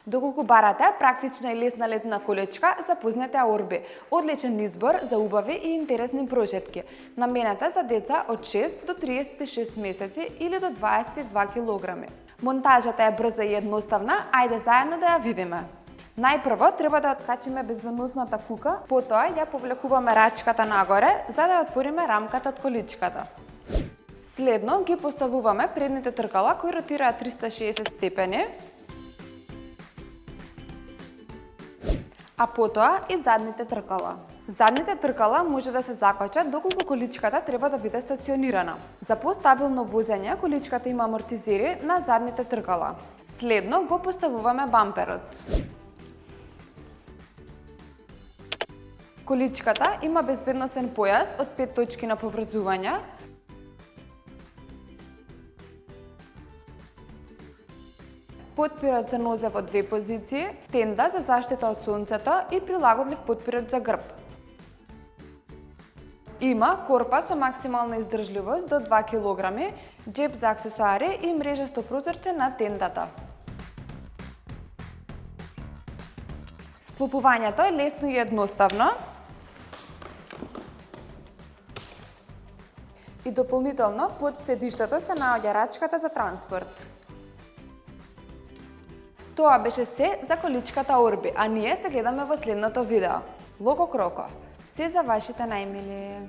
Доколку барате практична и лесна летна количка, запознете Орби. Одличен избор за убави и интересни прошетки. Наменета за деца од 6 до 36 месеци или до 22 килограми. Монтажата е брза и едноставна, ајде заедно да ја видиме. Најпрво треба да откачиме безбедносната кука, потоа ја повлекуваме рачката нагоре за да ја отвориме рамката од количката. Следно ги поставуваме предните тркала кои ротираат 360 степени, а потоа и задните тркала. Задните тркала може да се закочат доколку количката треба да биде стационирана. За постабилно возење, количката има амортизери на задните тркала. Следно го поставуваме бамперот. Количката има безбедносен појас од 5 точки на поврзување, потпират за нозе во 2 позиции, тенда за заштита од сонцето и прилагодлив потпират за грб. Има корпа со максимална издржливост до 2 кг, џеп за аксесоари и мрежасто прозорче на тендата. Склопувањето е лесно и едноставно. И дополнително под седиштето се наоѓа рачката за транспорт. Тоа беше се за количката Орби, а ние се гледаме во следното видео. Локо Кроко, се за вашите најмили.